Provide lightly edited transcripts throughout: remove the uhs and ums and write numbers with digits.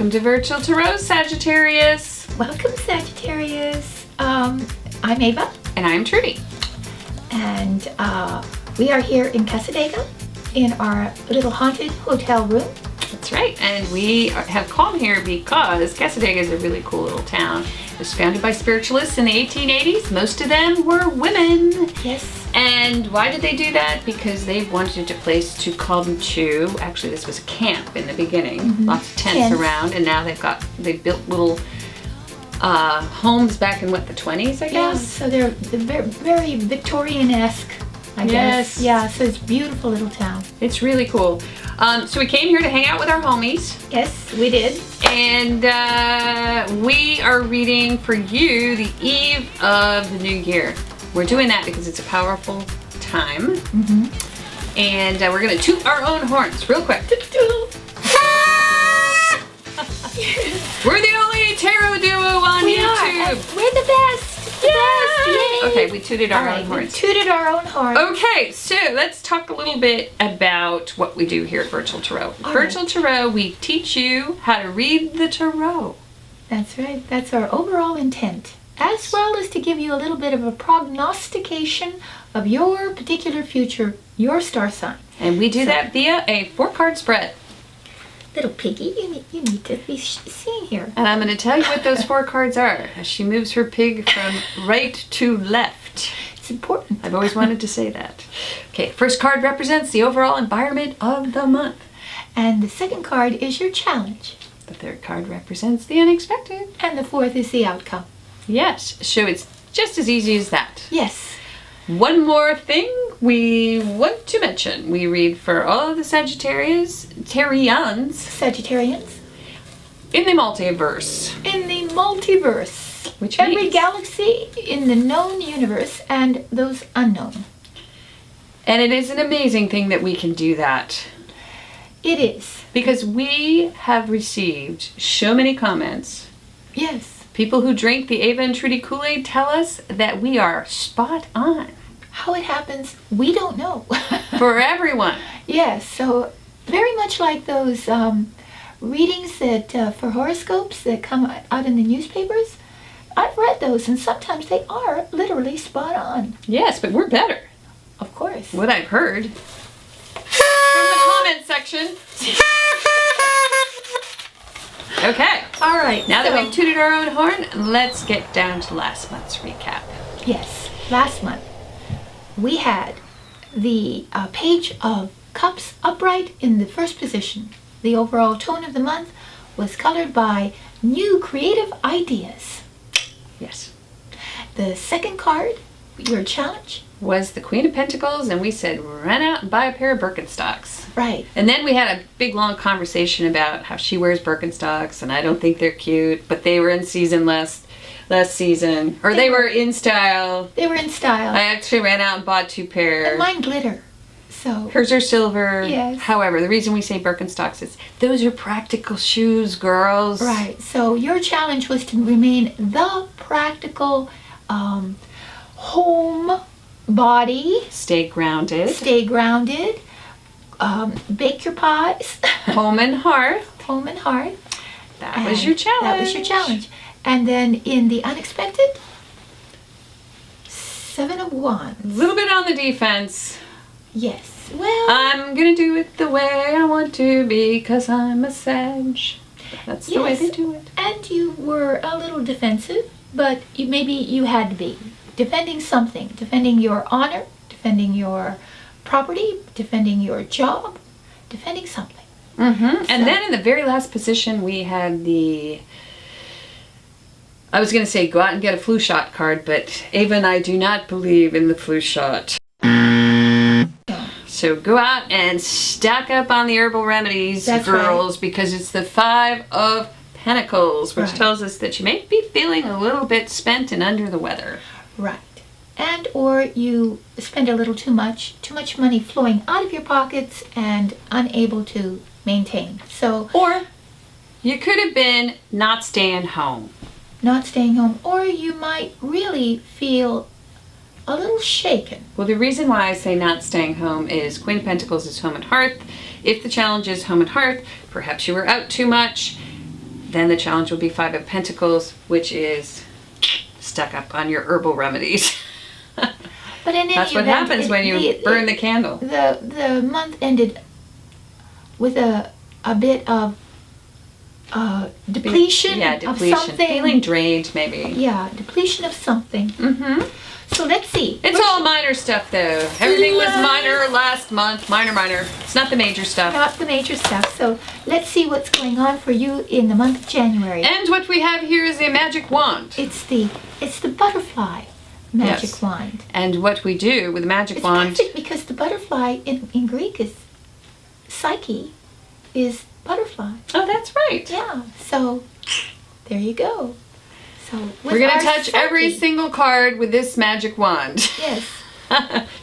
Welcome to Virtual Tarot, Sagittarius. Welcome, Sagittarius. I'm Ava. And I'm Trudy. And we are here in Cassadaga in our little haunted hotel room. That's right. And we have come here because Cassadaga is a really cool little town. It was founded by spiritualists in the 1880s. Most of them were women. Yes. And why did they do that? Because they wanted a place to come to. Actually, this was a camp in the beginning. Mm-hmm. Lots of tents around. And now they built little homes back in the 20s, I guess? Yeah, so they're very Victorian-esque, I guess. Yeah, so it's a beautiful little town. It's really cool. So we came here to hang out with our homies. Yes, we did. And we are reading for you the eve of the new year. We're doing that because it's a powerful time. Mm-hmm. And we're going to toot our own horns real quick. We're the only tarot duo on YouTube. We're the best. Yay! Okay, we tooted our own horns. We tooted our own horns. Okay, so let's talk a little bit about what we do here at Virtual Tarot. Virtual Tarot, we teach you how to read the tarot. That's right. That's our overall intent, as well as to give you a little bit of a prognostication of your particular future, your star sign. And we do that via a 4-card spread. Little piggy, you need to be seen here. And I'm going to tell you what those 4 cards are as she moves her pig from right to left. It's important. I've always wanted to say that. Okay, first card represents the overall environment of the month. And the second card is your challenge. The third card represents the unexpected. And the fourth is the outcome. Yes, so it's just as easy as that. Yes. One more thing we want to mention. We read for all of the Sagittarians in the multiverse. In the multiverse. Which every means galaxy in the known universe and those unknown. And it is an amazing thing that we can do that. It is. Because we have received so many comments. Yes. People who drink the Ava and Trudy Kool-Aid tell us that we are spot on. How it happens, we don't know. For everyone. Yes, so very much like those readings that for horoscopes that come out in the newspapers. I've read those, and sometimes they are literally spot on. Yes, but we're better. Of course. What I've heard from the comment section. Okay. All right. Now that we've tooted our own horn, let's get down to last month's recap. Yes. Last month, we had the Page of Cups upright in the first position. The overall tone of the month was colored by new creative ideas. Yes. The second card, your challenge, was the Queen of Pentacles, and we said run out and buy a pair of Birkenstocks. Right. And then we had a big long conversation about how she wears Birkenstocks, and I don't think they're cute, but they were in season last season, or they were in style. They were in style. I actually ran out and bought 2 pairs. And mine glitter. So hers are silver. Yes. However, the reason we say Birkenstocks is those are practical shoes, girls. Right. So your challenge was to remain the practical home body. Stay grounded. Stay grounded. Bake your pies. Home and hearth. Home and hearth. That was your challenge. That was your challenge. And then in the unexpected, 7 of Wands. A little bit on the defense. Yes. Well, I'm gonna do it the way I want to because I'm a Sag. That's the way they do it. And you were a little defensive, but maybe you had to be. Defending something. Defending your honor. Defending your property. Defending your job. Defending something. Mm-hmm. And then in the very last position, we had I was going to say go out and get a flu shot card, but Ava and I do not believe in the flu shot. So go out and stack up on the herbal remedies, girls, because it's the 5 of Pentacles, which tells us that you may be feeling a little bit spent and under the weather. Right. And or you spend a little too much money flowing out of your pockets and unable to maintain. So, or you could have been not staying home. Not staying home, or you might really feel a little shaken. Well, the reason why I say not staying home is Queen of Pentacles is home and hearth. If the challenge is home and hearth, perhaps you were out too much. then the challenge will be 5 of Pentacles, which is stuck up on your herbal remedies. But in any That's what event, happens when you burn the candle. The month ended with a bit of depletion, of something. Feeling drained, maybe. Yeah, depletion of something. Mm-hmm. So let's see. It's all minor stuff, though. Everything was minor last month. Minor. It's not the major stuff. Not the major stuff. So let's see what's going on for you in the month of January. And what we have here is a magic wand. It's the butterfly magic wand. And what we do with the magic wand... It's perfect because the butterfly in Greek is Psyche, is butterfly. Oh, that's right. Yeah. So there you go. So we're going to touch every single card with this magic wand. Yes.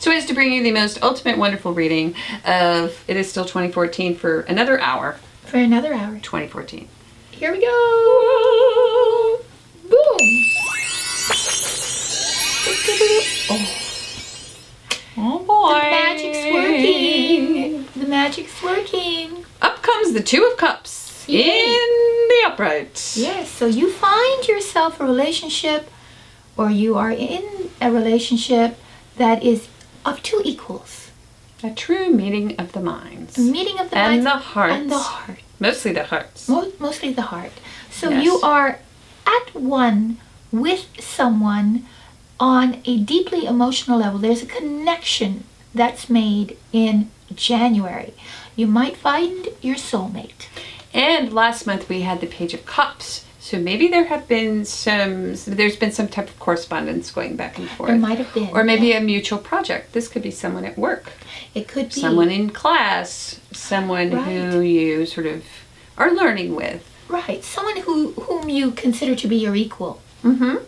So as to bring you the most ultimate wonderful reading of It Is Still 2014 for another hour. For another hour. 2014. Here we go. Boom. Oh boy. The magic's working. The magic's working. Up comes the 2 of Cups. Yay. In the upright. Yes, so you find yourself a relationship, or you are in a relationship that is of 2 equals. A true meeting of the minds. A meeting of the minds. And the hearts. And the heart. Mostly the hearts. Mostly the heart. So Yes. you are at one with someone on a deeply emotional level. There's a connection that's made in January. You might find your soulmate. And last month we had the Page of Cups. So maybe there's been some type of correspondence going back and forth. There might have been. Or maybe a mutual project. This could be someone at work. It could be. Someone in class. Someone who you sort of are learning with. Right. Someone whom you consider to be your equal. Mm-hmm.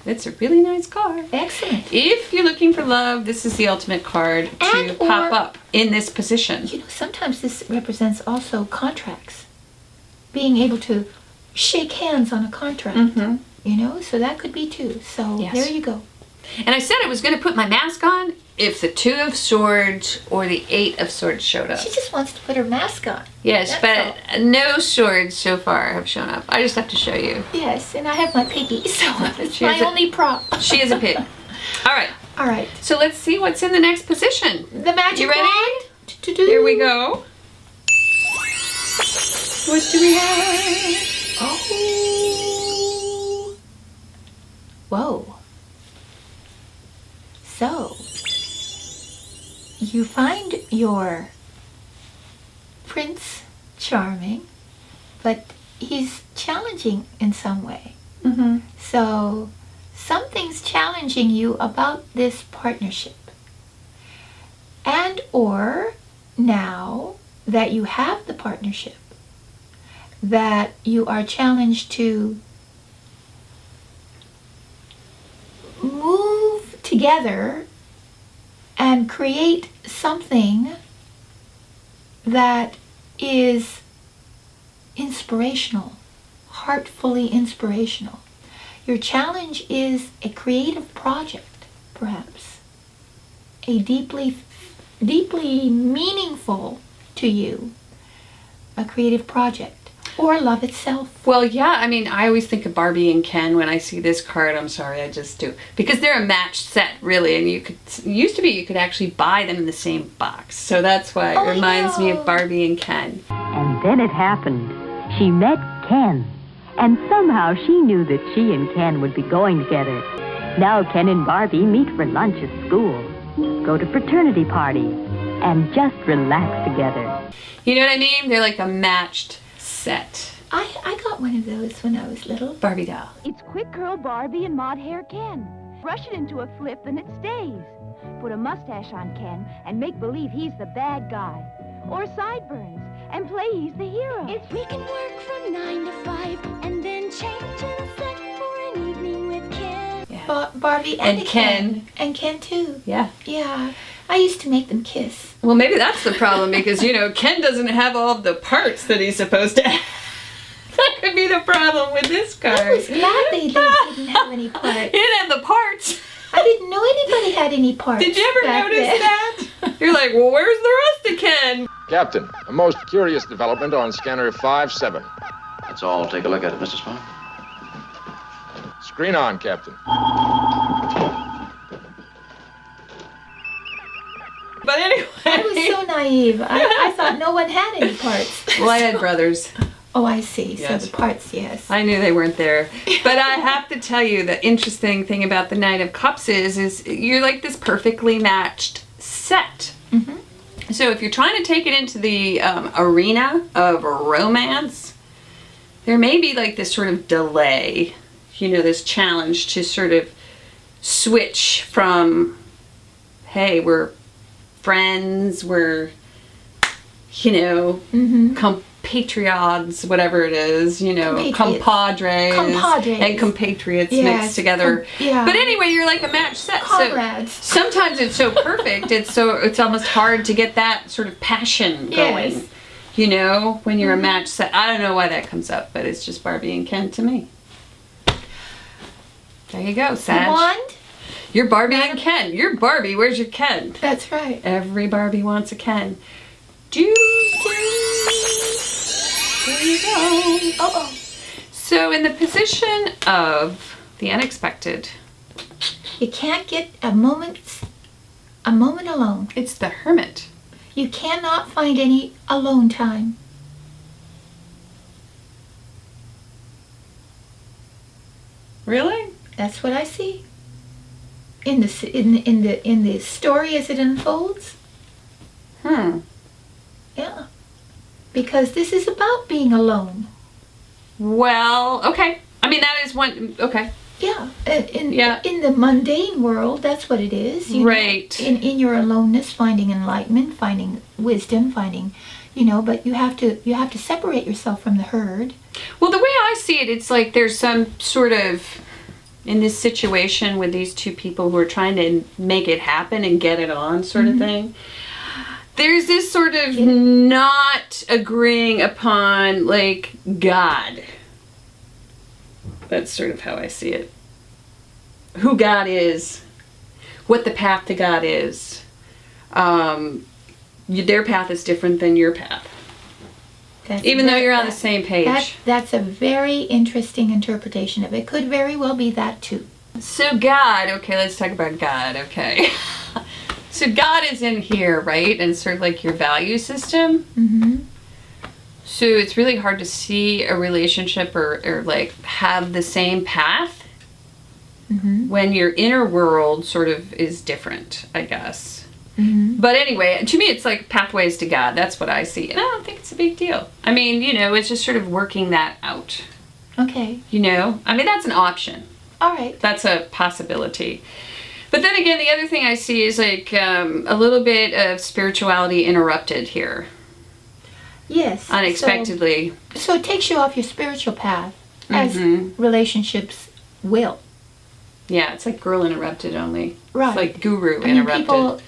It's a really nice card. Excellent. If you're looking for love, this is the ultimate card to pop up in this position. You know, sometimes this represents also contracts. Being able to shake hands on a contract. Mm-hmm. You know, so that could be too. So there you go. And I said I was going to put my mask on if the 2 of Swords or the 8 of Swords showed up. She just wants to put her mask on. Yes, but no swords so far have shown up. I just have to show you. Yes, and I have my piggy, so it's my only prop. She is a pig. All right. All right. So let's see what's in the next position. The magic wand. You ready? Here we go. What do we have? Oh. Whoa. So, you find your Prince Charming, but he's challenging in some way. Mm-hmm. So, something's challenging you about this partnership. And or now that you have the partnership, that you are challenged to move together and create something that is inspirational, heartfully inspirational. Your challenge is a creative project, perhaps, a deeply meaningful to you, a creative project. Or love itself. Well, yeah, I mean, I always think of Barbie and Ken when I see this card. I'm sorry, I just do. Because they're a matched set, really, and you could actually buy them in the same box. So that's why it reminds me of Barbie and Ken. And then it happened. She met Ken. And somehow she knew that she and Ken would be going together. Now Ken and Barbie meet for lunch at school, go to fraternity parties, and just relax together. You know what I mean? They're like a matched set. I got one of those when I was little. Barbie doll. It's quick curl Barbie and mod hair Ken. Brush it into a flip and it stays. Put a mustache on Ken and make believe he's the bad guy. Or sideburns and play he's the hero. We can work from 9 to 5 and then change in a sec for an evening with Ken. Yeah. Barbie and Ken. And Ken too. Yeah. Yeah. I used to make them kiss. Well, maybe that's the problem because, you know, Ken doesn't have all of the parts that he's supposed to have. That could be the problem with this card. I was glad they didn't have any parts. He didn't have the parts. I didn't know anybody had any parts. Did you ever back notice then. that? You're like, well, where's the rest of Ken? Captain, a most curious development on scanner 5-7. Let's all take a look at it, Mr. Spock. Screen on, Captain. But anyway. I was so naive. I thought no one had any parts. Well, I had brothers. Oh, I see. Yes. So the parts, yes. I knew they weren't there. But I have to tell you, the interesting thing about the Knight of Cups is you're like this perfectly matched set. Mm-hmm. So if you're trying to take it into the arena of romance, there may be like this sort of delay, this challenge to sort of switch from, hey, we're friends, we're, Mm-hmm. compatriots, whatever it is, compadres and compatriots mixed together. Yeah. But anyway, you're like a match set. Comrades. So sometimes it's so perfect, it's almost hard to get that sort of passion going. Yes. When you're a match set. I don't know why that comes up, but it's just Barbie and Ken to me. There you go, Sag. The wand? You're Barbie and Ken. You're Barbie. Where's your Ken? That's right. Every Barbie wants a Ken. There you go. Oh. So in the position of the unexpected, You can't get a moment alone. it's the Hermit. You cannot find any alone time. Really? That's what I see. In the story as it unfolds. Yeah. Because this is about being alone. Well, okay. I mean, that is one. Okay. Yeah. In the mundane world, that's what it is. Right. In your aloneness, finding enlightenment, finding wisdom, but you have to separate yourself from the herd. Well, the way I see it, it's like there's some sort of, in this situation with these two people who are trying to make it happen and get it on sort of thing, there's this sort of not agreeing upon, like, God. That's sort of how I see it. Who God is, what the path to God is. Their path is different than your path. Even though you're on the same page. That's a very interesting interpretation of it. Could very well be that too. So God, okay, let's talk about God, okay. So God is in here, right? And sort of like your value system. Mm-hmm. So it's really hard to see a relationship or like have the same path when your inner world sort of is different, I guess. Mm-hmm. But anyway, to me it's like pathways to God. That's what I see. And I don't think it's a big deal. I mean, it's just sort of working that out. Okay. I mean, that's an option. All right. That's a possibility. But then again, the other thing I see is like a little bit of spirituality interrupted here. Yes. Unexpectedly. So it takes you off your spiritual path, as relationships will. Yeah, it's like girl interrupted only. Right. It's like guru I mean, interrupted.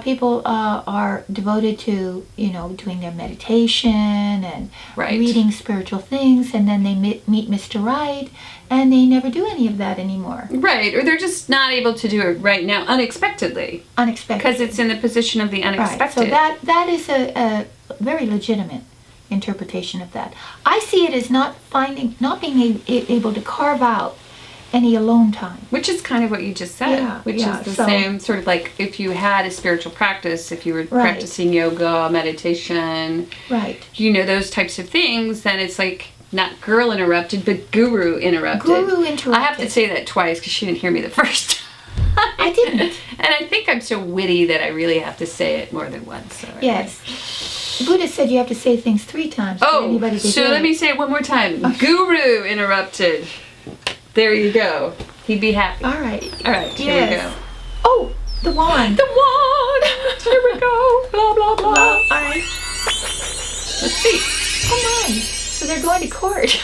people are devoted to, doing their meditation and Right. reading spiritual things, and then they meet Mr. Right, and they never do any of that anymore. Right, or they're just not able to do it right now unexpectedly. Unexpected. Because it's in the position of the unexpected. Right. So that is a very legitimate interpretation of that. I see it as not being able to carve out any alone time. Which is kind of what you just said. Yeah, which is the so- same sort of like if you had a spiritual practice, if you were Right. practicing yoga, meditation, Right. those types of things, then it's like not girl interrupted, but guru interrupted. Guru interrupted. I have to say that twice because she didn't hear me the first time. I didn't. And I think I'm so witty that I really have to say it more than once. So Yes. Buddha said you have to say things 3 times for anybody to so hear let it. me say it one more time. Guru interrupted. There you go. He'd be happy. All right. All right, here we go. Oh, the wand. The wand. Here we go. Blah, blah, blah. All right. Let's see. Oh my. So they're going to court.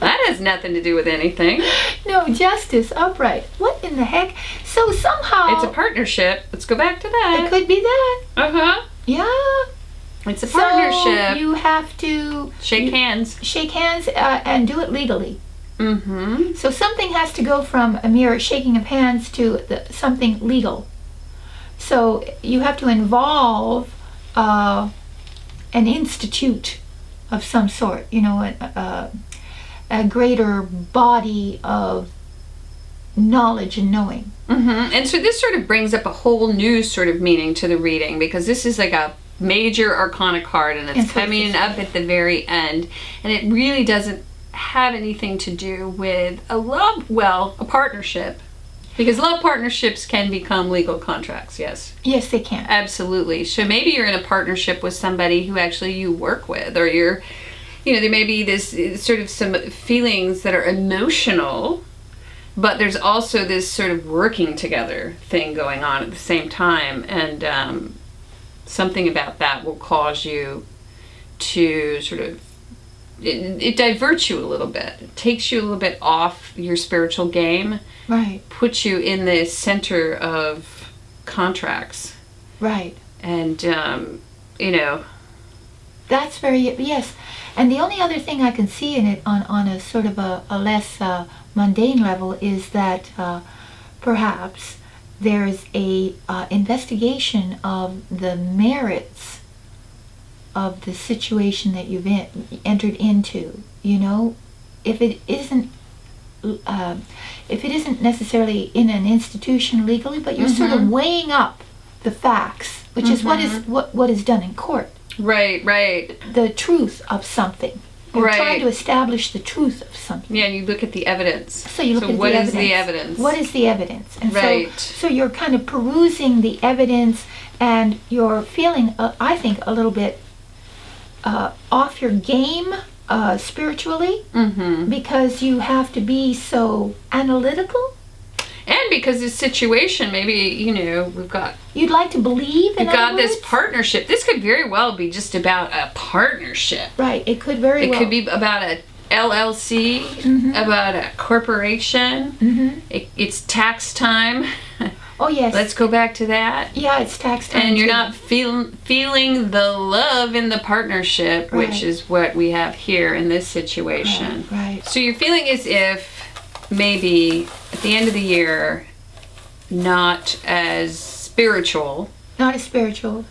That has nothing to do with anything. No, justice, upright. What in the heck? So somehow... It's a partnership. Let's go back to that. It could be that. Uh-huh. Yeah. It's a partnership. So you have to... Shake hands. Shake hands and do it legally. Mm-hmm. So something has to go from a mere shaking of hands to something legal. So you have to involve an institute of some sort, you know, a greater body of knowledge and knowing. And so this sort of brings up a whole new sort of meaning to the reading, because this is like a major arcana card, and it's coming up at the very end, and it really doesn't have anything to do with a partnership, because love partnerships can become legal contracts. Yes, they can. Absolutely. So maybe you're in a partnership with somebody who actually you work with, or there may be this sort of some feelings that are emotional, but there's also this sort of working together thing going on at the same time, and something about that will cause you to sort of, it diverts you a little bit. It takes you a little bit off your spiritual game. Right. Puts you in the center of contracts. Right. And, That's yes. And the only other thing I can see in it on a sort of a less mundane level is that perhaps there's a investigation of the merits of the situation that you've entered into. You know, if it isn't necessarily in an institution legally, but you're sort of weighing up the facts, which is what is done in court. Right. The truth of something. You're trying to establish the truth of something. Yeah, and you look at the evidence. So you look at what the is evidence. the evidence? What is the evidence? And right. So you're kind of perusing the evidence, and you're feeling, I think, a little bit off your game spiritually, because you have to be so analytical. And because this situation, maybe, You'd like to believe in we've got this partnership. This could very well be just about a partnership. Right, it could very well. It could be about a LLC, about a corporation. It's tax time. Oh, yes. Let's go back to that. Yeah, it's tax time. And you're not feeling the love in the partnership, which is what we have here in this situation. Right. So you're feeling as if maybe at the end of the year, not as spiritual. Not as spiritual.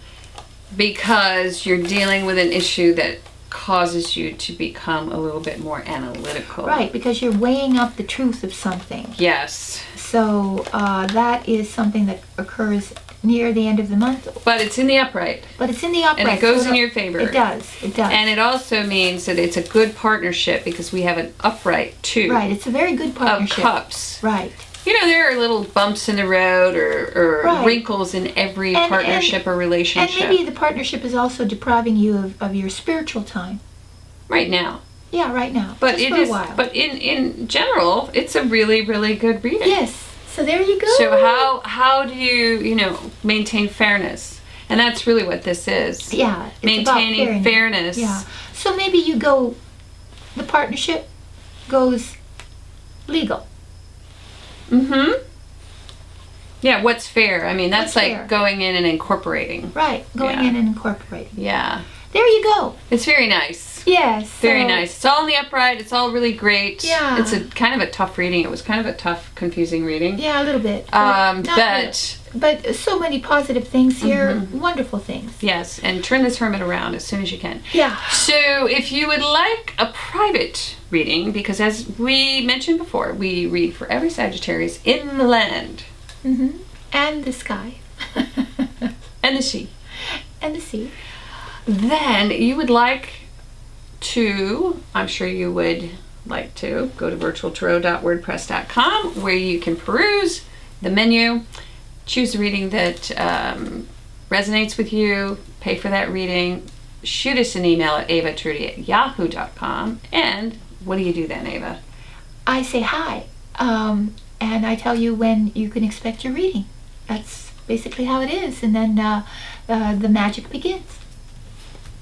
Because you're dealing with an issue that causes you to become a little bit more analytical. Right, because you're weighing up the truth of something. Yes. So that is something that occurs near the end of the month. But it's in the upright. And it goes in your favor. It does. And it also means that it's a good partnership, because we have an upright too. Right, it's a very good partnership. Of cups. Right. There are little bumps in the road or wrinkles in every partnership or relationship. And maybe the partnership is also depriving you of your spiritual time. Right now. Yeah, right now. But just it for is. a while. But in general, it's a really, really good reading. Yes. So there you go. So how do you maintain fairness? And that's really what this is. Yeah. It's maintaining about fairness. Yeah. So maybe the partnership goes legal. Yeah, what's fair? I mean, that's like fair? going in and incorporating. Right, going in and incorporating. Yeah. There you go. It's very nice. Yes. Very nice. It's all in the upright. It's all really great. Yeah. It's a kind of a tough reading. It was kind of a tough, confusing reading. Yeah, a little bit. But so many positive things here. Wonderful things. Yes, and turn this hermit around as soon as you can. Yeah. So if you would like a private reading, because as we mentioned before, we read for every Sagittarius in the land. And the sky. And the sea. And the sea. Then you would like to, I'm sure you would like to, go to virtualtarot.wordpress.com, where you can peruse the menu, choose the reading that resonates with you, pay for that reading, shoot us an email at avatrudy@yahoo.com. And what do you do then, Ava? I say hi, and I tell you when you can expect your reading. That's basically how it is, and then the magic begins.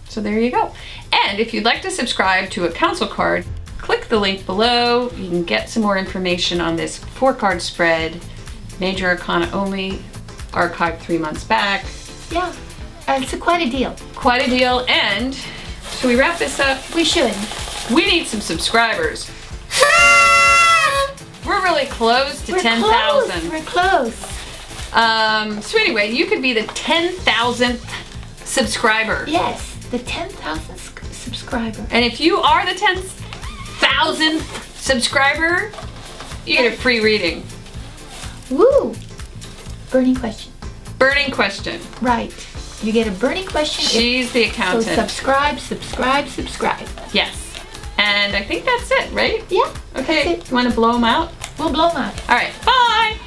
So there you go. And if you'd like to subscribe to a council card, click the link below. You can get some more information on this 4-card spread, Major Arcana only, archived 3 months back. Yeah, it's quite a deal. Quite a deal. And should we wrap this up? We should. We need some subscribers. We're really close to 10,000. We're close. So anyway, you could be the 10,000th subscriber. Yes, the 10,000th subscriber. subscriber. And if you are the 10,000th subscriber, you get a free reading. Woo! Burning question. Burning question. Right. You get a burning question. She's the So accountant. subscribe, subscribe, subscribe. Yes. And I think that's it, right? Yeah. Okay. That's it. You want to blow them out? We'll blow them out. All right. Bye.